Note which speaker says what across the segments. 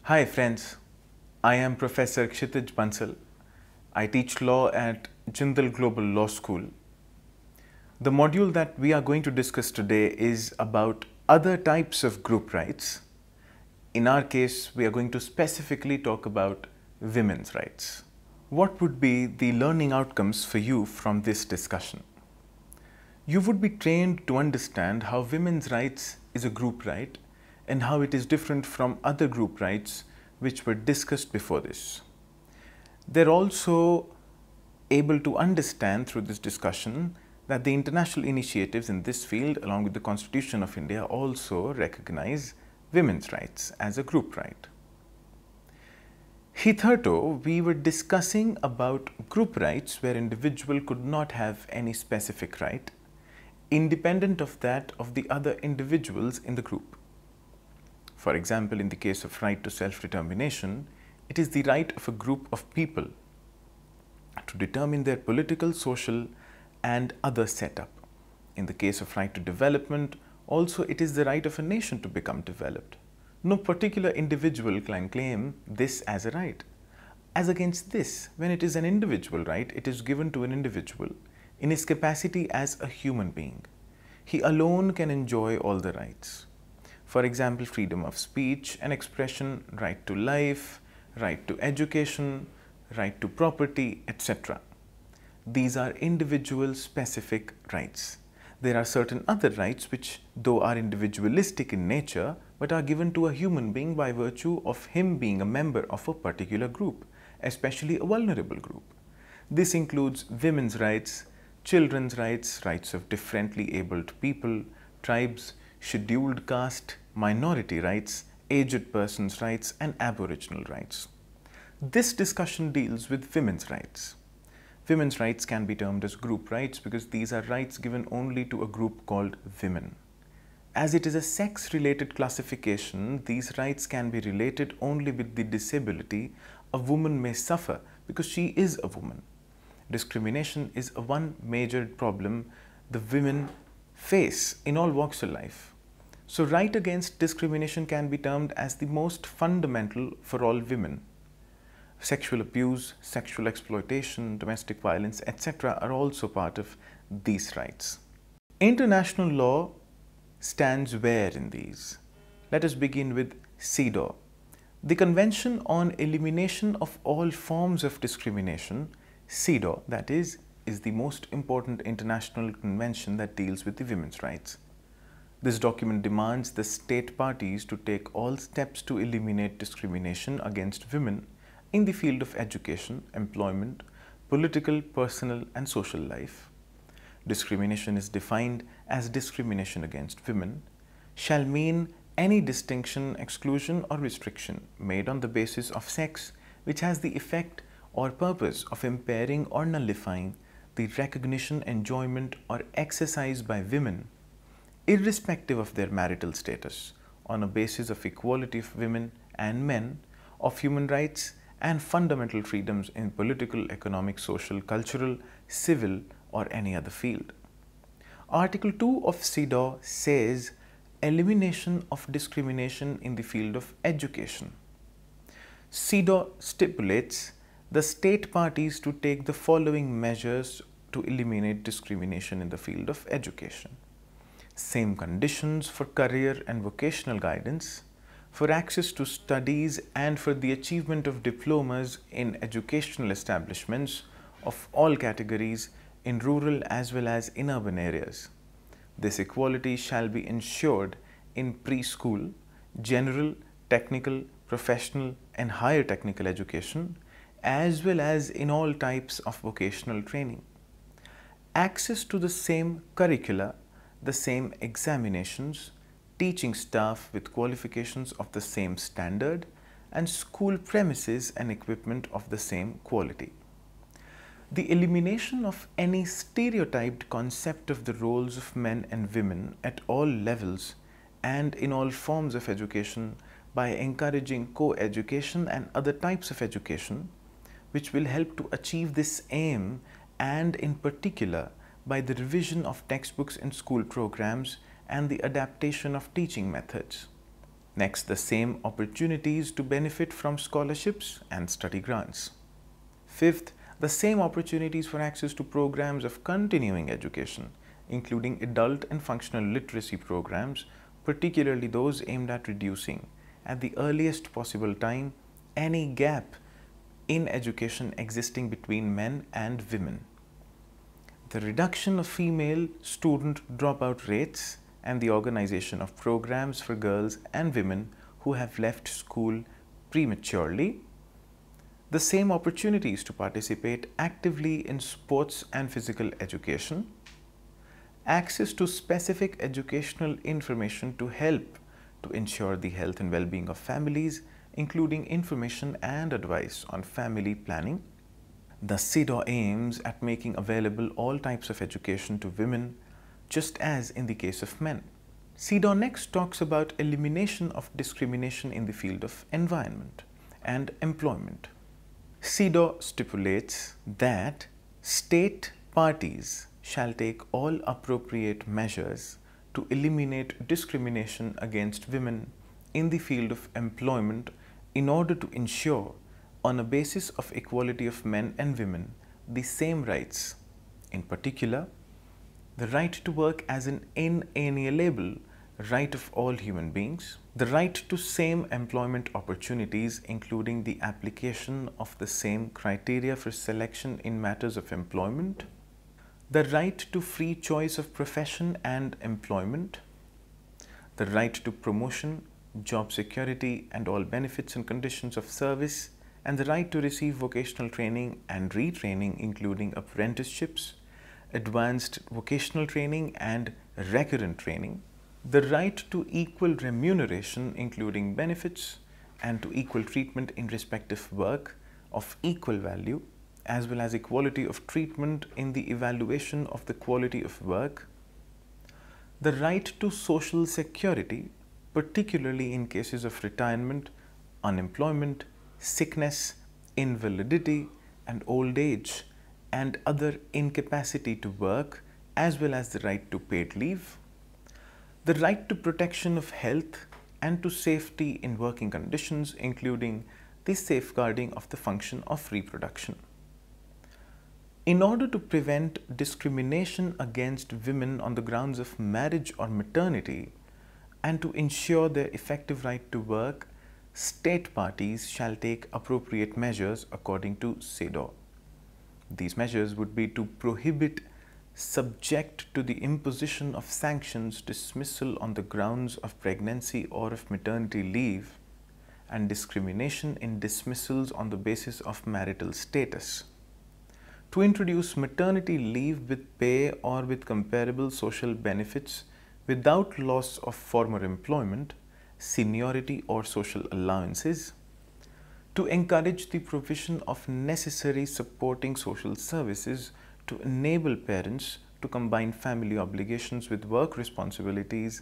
Speaker 1: Hi friends, I am Professor Kshitij Bansal. I teach law at Jindal Global Law School. The module that we are going to discuss today is about other types of group rights. In our case, we are going to specifically talk about women's rights. What would be the learning outcomes for you from this discussion? You would be trained to understand how women's rights is a group right and how it is different from other group rights which were discussed before this. They're also able to understand through this discussion that the international initiatives in this field, along with the Constitution of India, also recognize women's rights as a group right. Hitherto, we were discussing about group rights where individual could not have any specific right, independent of that of the other individuals in the group. For example, in the case of right to self-determination, it is the right of a group of people to determine their political, social, and other setup. In the case of right to development, also it is the right of a nation to become developed. No particular individual can claim this as a right. As against this, when it is an individual right, it is given to an individual in his capacity as a human being. He alone can enjoy all the rights. For example, freedom of speech and expression, right to life, right to education, right to property, etc. These are individual specific rights. There are certain other rights which, though are individualistic in nature, but are given to a human being by virtue of him being a member of a particular group, especially a vulnerable group. This includes women's rights, children's rights, rights of differently abled people, tribes, scheduled caste, minority rights, aged persons' rights, and aboriginal rights. This discussion deals with women's rights. Women's rights can be termed as group rights because these are rights given only to a group called women. As it is a sex-related classification, these rights can be related only with the disability a woman may suffer because she is a woman. Discrimination is one major problem the women face in all walks of life. So right against discrimination can be termed as the most fundamental for all women. Sexual abuse, sexual exploitation, domestic violence, etc. are also part of these rights. International law stands where in these? Let us begin with CEDAW. The Convention on Elimination of All Forms of Discrimination, CEDAW, that is the most important international convention that deals with the women's rights. This document demands the state parties to take all steps to eliminate discrimination against women in the field of education, employment, political, personal, and social life. Discrimination is defined as discrimination against women, shall mean any distinction, exclusion, or restriction made on the basis of sex which has the effect or purpose of impairing or nullifying the recognition, enjoyment, or exercise by women, irrespective of their marital status, on a basis of equality of women and men, of human rights and fundamental freedoms in political, economic, social, cultural, civil, or any other field. Article 2 of CEDAW says elimination of discrimination in the field of education. CEDAW stipulates the state parties to take the following measures to eliminate discrimination in the field of education. Same conditions for career and vocational guidance, for access to studies and for the achievement of diplomas in educational establishments of all categories in rural as well as in urban areas. This equality shall be ensured in preschool, general, technical, professional and higher technical education as well as in all types of vocational training. Access to the same curricula, the same examinations, teaching staff with qualifications of the same standard, and school premises and equipment of the same quality. The elimination of any stereotyped concept of the roles of men and women at all levels and in all forms of education by encouraging co-education and other types of education, which will help to achieve this aim, and in particular by the revision of textbooks in school programs and the adaptation of teaching methods. Next, the same opportunities to benefit from scholarships and study grants. Fifth, the same opportunities for access to programs of continuing education, including adult and functional literacy programs, particularly those aimed at reducing, at the earliest possible time, any gap in education existing between men and women. The reduction of female student dropout rates and the organization of programs for girls and women who have left school prematurely. The same opportunities to participate actively in sports and physical education. Access to specific educational information to help to ensure the health and well-being of families, including information and advice on family planning. The CEDAW aims at making available all types of education to women, just as in the case of men. CEDAW next talks about elimination of discrimination in the field of environment and employment. CEDAW stipulates that state parties shall take all appropriate measures to eliminate discrimination against women in the field of employment in order to ensure, on a basis of equality of men and women, the same rights, in particular, the right to work as an inalienable right of all human beings, the right to same employment opportunities, including the application of the same criteria for selection in matters of employment, the right to free choice of profession and employment, the right to promotion, job security and all benefits and conditions of service, and the right to receive vocational training and retraining, including apprenticeships, advanced vocational training and recurrent training, the right to equal remuneration, including benefits, and to equal treatment in respective work of equal value, as well as equality of treatment in the evaluation of the quality of work, the right to social security, particularly in cases of retirement, unemployment, sickness, invalidity, and old age, and other incapacity to work, as well as the right to paid leave, the right to protection of health and to safety in working conditions, including the safeguarding of the function of reproduction. In order to prevent discrimination against women on the grounds of marriage or maternity, and to ensure their effective right to work, state parties shall take appropriate measures according to CEDAW. These measures would be to prohibit, subject to the imposition of sanctions, dismissal on the grounds of pregnancy or of maternity leave, and discrimination in dismissals on the basis of marital status. To introduce maternity leave with pay or with comparable social benefits without loss of former employment, seniority or social allowances. To encourage the provision of necessary supporting social services to enable parents to combine family obligations with work responsibilities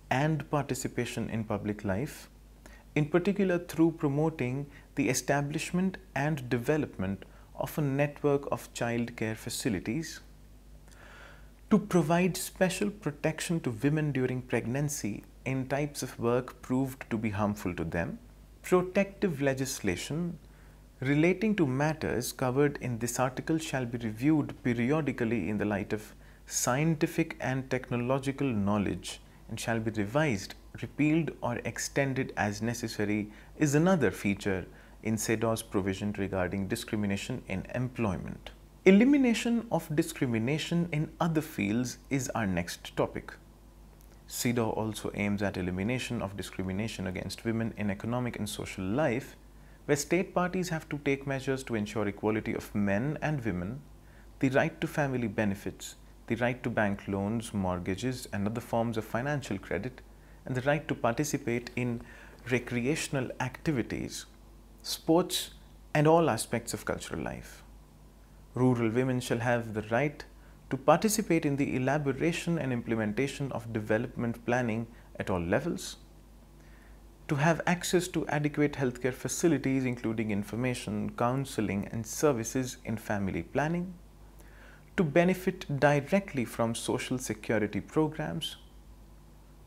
Speaker 1: and participation in public life, in particular through promoting the establishment and development of a network of child care facilities, to provide special protection to women during pregnancy in types of work proved to be harmful to them, protective legislation relating to matters covered in this article shall be reviewed periodically in the light of scientific and technological knowledge and shall be revised, repealed or extended as necessary is another feature in CEDAW's provision regarding discrimination in employment. Elimination of discrimination in other fields is our next topic. CEDAW also aims at elimination of discrimination against women in economic and social life, where state parties have to take measures to ensure equality of men and women, the right to family benefits, the right to bank loans, mortgages, and other forms of financial credit, and the right to participate in recreational activities, sports, and all aspects of cultural life. Rural women shall have the right to participate in the elaboration and implementation of development planning at all levels, to have access to adequate healthcare facilities including information, counseling, and services in family planning, to benefit directly from social security programs,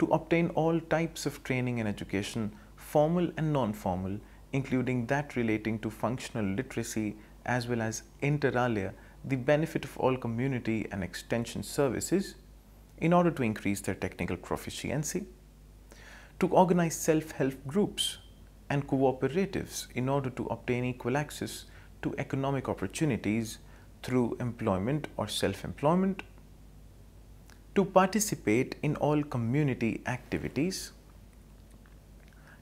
Speaker 1: to obtain all types of training and education, formal and non-formal, including that relating to functional literacy as well as inter alia, the benefit of all community and extension services in order to increase their technical proficiency, to organize self-help groups and cooperatives in order to obtain equal access to economic opportunities through employment or self-employment, to participate in all community activities,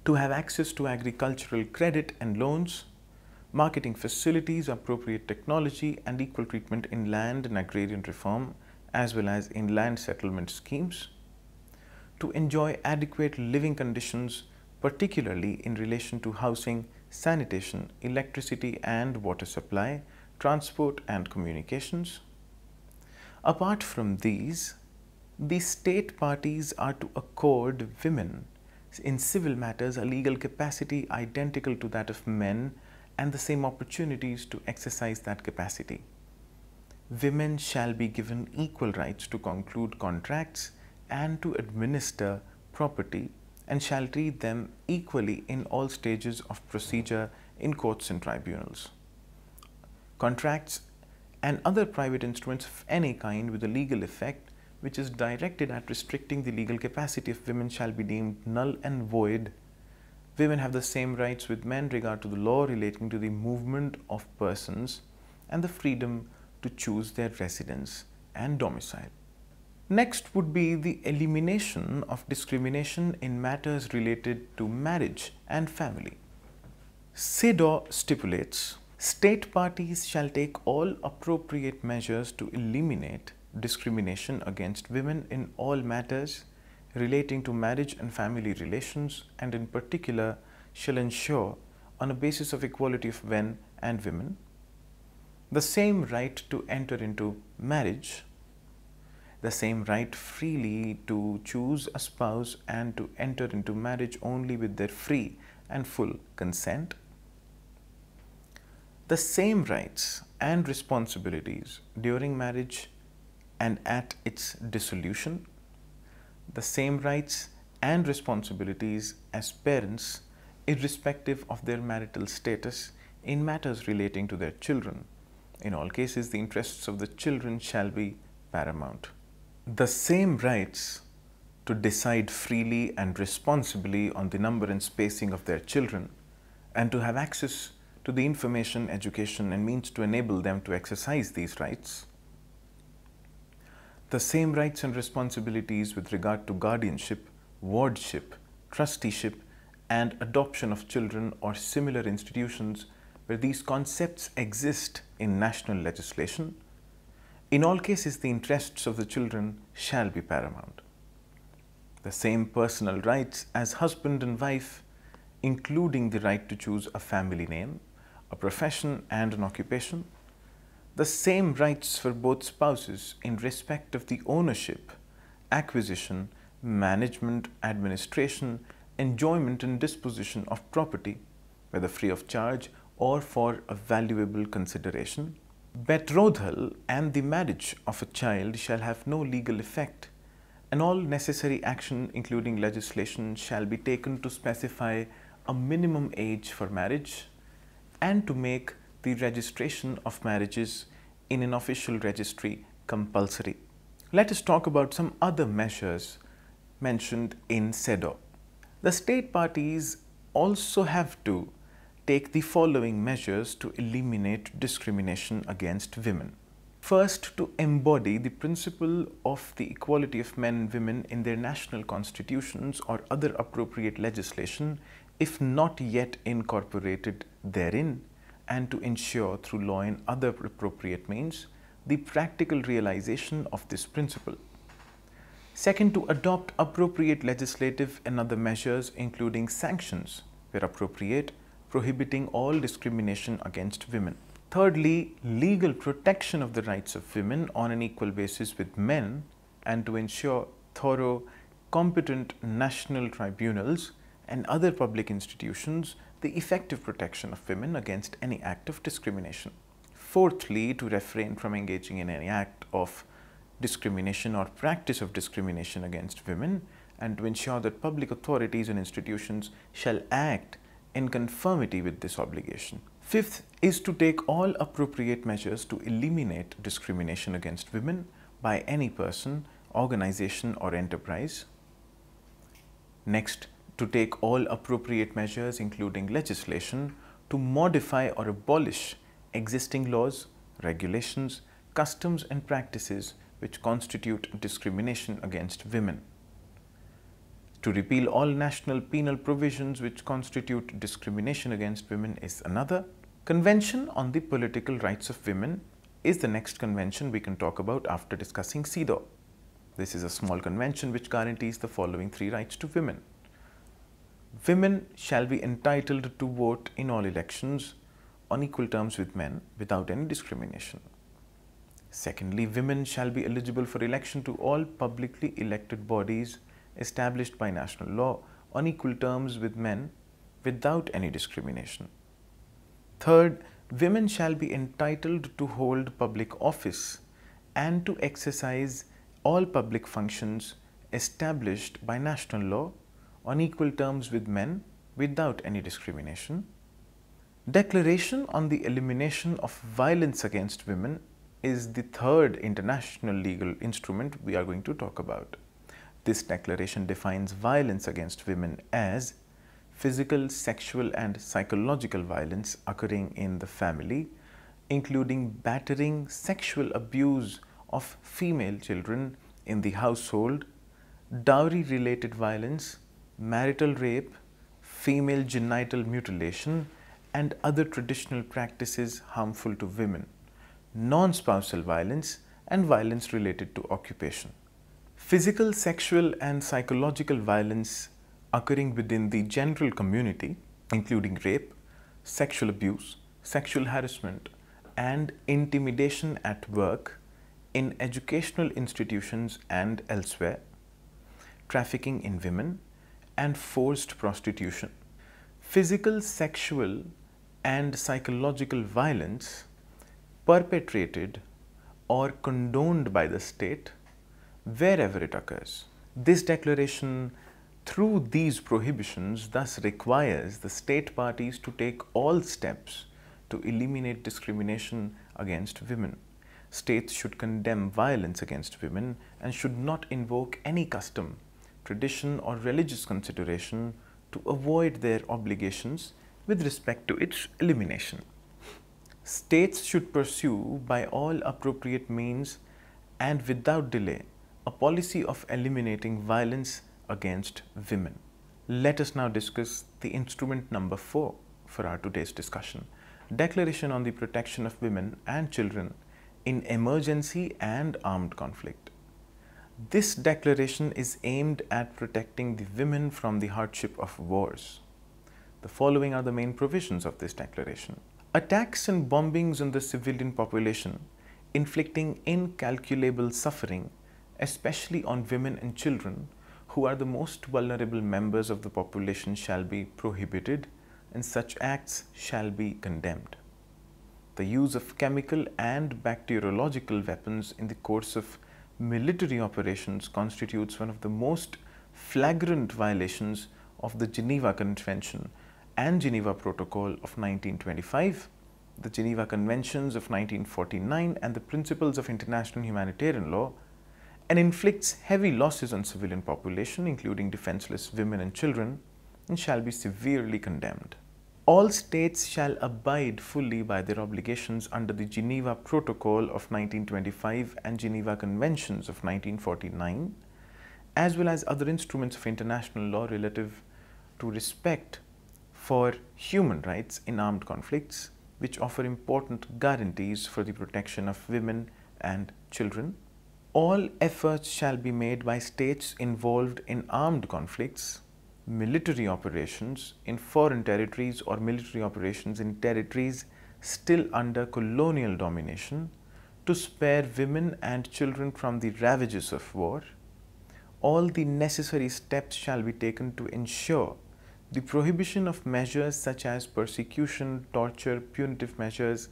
Speaker 1: to have access to agricultural credit and loans, marketing facilities, appropriate technology and equal treatment in land and agrarian reform as well as in land settlement schemes, to enjoy adequate living conditions, particularly in relation to housing, sanitation, electricity and water supply, transport and communications. Apart from these, the state parties are to accord women in civil matters a legal capacity identical to that of men and the same opportunities to exercise that capacity. Women shall be given equal rights to conclude contracts and to administer property and shall treat them equally in all stages of procedure in courts and tribunals. Contracts and other private instruments of any kind with a legal effect which is directed at restricting the legal capacity of women shall be deemed null and void. Women have the same rights with men regard to the law relating to the movement of persons and the freedom to choose their residence and domicile. Next would be the elimination of discrimination in matters related to marriage and family. CEDAW stipulates, state parties shall take all appropriate measures to eliminate discrimination against women in all matters relating to marriage and family relations, and in particular shall ensure, on a basis of equality of men and women, the same right to enter into marriage, the same right freely to choose a spouse and to enter into marriage only with their free and full consent, the same rights and responsibilities during marriage and at its dissolution, the same rights and responsibilities as parents irrespective of their marital status in matters relating to their children. In all cases, the interests of the children shall be paramount. The same rights to decide freely and responsibly on the number and spacing of their children and to have access to the information, education and means to enable them to exercise these rights. The same rights and responsibilities with regard to guardianship, wardship, trusteeship and adoption of children or similar institutions where these concepts exist in national legislation. In all cases, the interests of the children shall be paramount. The same personal rights as husband and wife, including the right to choose a family name, a profession and an occupation. The same rights for both spouses in respect of the ownership, acquisition, management, administration, enjoyment and disposition of property, whether free of charge or for a valuable consideration. Betrothal and the marriage of a child shall have no legal effect, and all necessary action, including legislation, shall be taken to specify a minimum age for marriage and to make the registration of marriages in an official registry compulsory. Let us talk about some other measures mentioned in CEDAW. The state parties also have to take the following measures to eliminate discrimination against women. First, to embody the principle of the equality of men and women in their national constitutions or other appropriate legislation, if not yet incorporated therein, and to ensure through law and other appropriate means the practical realization of this principle. Second, to adopt appropriate legislative and other measures, including sanctions where appropriate, prohibiting all discrimination against women. Thirdly, legal protection of the rights of women on an equal basis with men, and to ensure thorough, competent national tribunals and other public institutions the effective protection of women against any act of discrimination. Fourthly, to refrain from engaging in any act of discrimination or practice of discrimination against women and to ensure that public authorities and institutions shall act in conformity with this obligation. Fifth is to take all appropriate measures to eliminate discrimination against women by any person, organization or enterprise. Next, to take all appropriate measures, including legislation, to modify or abolish existing laws, regulations, customs and practices which constitute discrimination against women. To repeal all national penal provisions which constitute discrimination against women is another. Convention on the Political Rights of Women is the next convention we can talk about after discussing CEDAW. This is a small convention which guarantees the following three rights to women. Women shall be entitled to vote in all elections on equal terms with men without any discrimination. Secondly, women shall be eligible for election to all publicly elected bodies established by national law on equal terms with men without any discrimination. Third, women shall be entitled to hold public office and to exercise all public functions established by national law on equal terms with men without any discrimination. Declaration on the Elimination of Violence Against Women is the third international legal instrument we are going to talk about. This declaration defines violence against women as physical, sexual and psychological violence occurring in the family, including battering, sexual abuse of female children in the household, dowry-related violence, marital rape, female genital mutilation and other traditional practices harmful to women, non-spousal violence and violence related to occupation. Physical, sexual and psychological violence occurring within the general community, including rape, sexual abuse, sexual harassment and intimidation at work, in educational institutions and elsewhere, trafficking in women and forced prostitution. Physical, sexual and psychological violence perpetrated or condoned by the state wherever it occurs. This declaration, through these prohibitions, thus requires the state parties to take all steps to eliminate discrimination against women. States should condemn violence against women and should not invoke any custom, tradition or religious consideration to avoid their obligations with respect to its elimination. States should pursue by all appropriate means and without delay a policy of eliminating violence against women. Let us now discuss the instrument number 4 for our today's discussion, Declaration on the Protection of Women and Children in Emergency and Armed Conflict. This declaration is aimed at protecting the women from the hardship of wars. The following are the main provisions of this declaration. Attacks and bombings on the civilian population, inflicting incalculable suffering, especially on women and children, who are the most vulnerable members of the population, shall be prohibited and such acts shall be condemned. The use of chemical and bacteriological weapons in the course of military operations constitutes one of the most flagrant violations of the Geneva Convention and Geneva Protocol of 1925, the Geneva Conventions of 1949 and the principles of international humanitarian law, and inflicts heavy losses on civilian population, including defenseless women and children, and shall be severely condemned. All states shall abide fully by their obligations under the Geneva Protocol of 1925 and Geneva Conventions of 1949, as well as other instruments of international law relative to respect for human rights in armed conflicts, which offer important guarantees for the protection of women and children. All efforts shall be made by states involved in armed conflicts, military operations in foreign territories or military operations in territories still under colonial domination to spare women and children from the ravages of war. All the necessary steps shall be taken to ensure the prohibition of measures such as persecution, torture, punitive measures,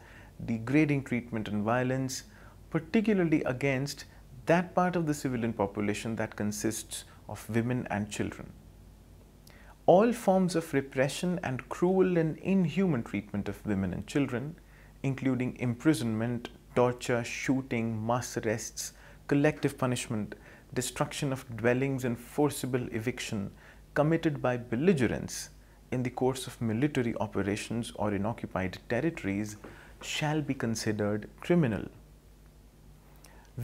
Speaker 1: degrading treatment and violence, particularly against that part of the civilian population that consists of women and children. All forms of repression and cruel and inhuman treatment of women and children, including imprisonment, torture, shooting, mass arrests, collective punishment, destruction of dwellings and forcible eviction committed by belligerents in the course of military operations or in occupied territories shall be considered criminal.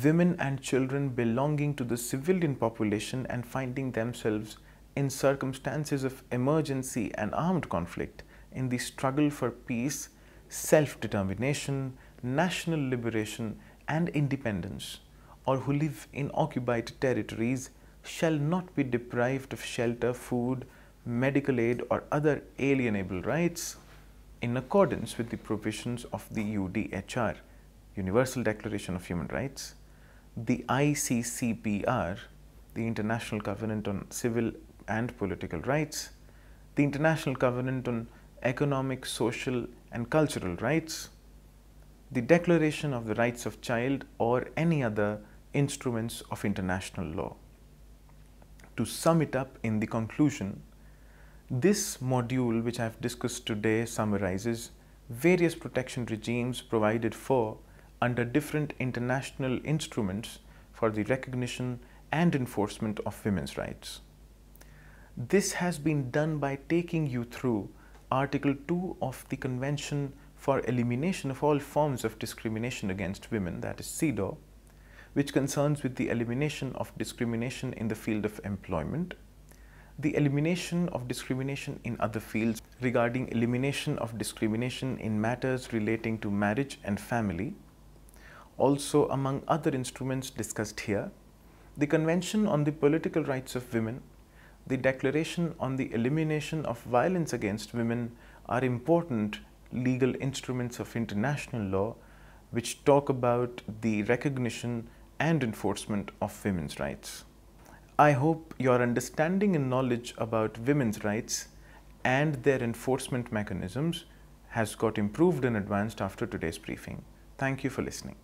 Speaker 1: Women and children belonging to the civilian population and finding themselves in circumstances of emergency and armed conflict in the struggle for peace, self-determination, national liberation and independence, or who live in occupied territories shall not be deprived of shelter, food, medical aid or other alienable rights in accordance with the provisions of the UDHR, Universal Declaration of Human Rights, the ICCPR, the International Covenant on Civil and Political Rights, the International Covenant on Economic, Social and Cultural Rights, the Declaration of the Rights of Child or any other instruments of international law. To sum it up in the conclusion, this module which I have discussed today summarizes various protection regimes provided for under different international instruments for the recognition and enforcement of women's rights. This has been done by taking you through Article 2 of the Convention for Elimination of All Forms of Discrimination Against Women, that is CEDAW, which concerns with the elimination of discrimination in the field of employment, the elimination of discrimination in other fields regarding elimination of discrimination in matters relating to marriage and family. Also, among other instruments discussed here, the Convention on the Political Rights of Women, the Declaration on the Elimination of Violence Against Women are important legal instruments of international law which talk about the recognition and enforcement of women's rights. I hope your understanding and knowledge about women's rights and their enforcement mechanisms has got improved and advanced after today's briefing. Thank you for listening.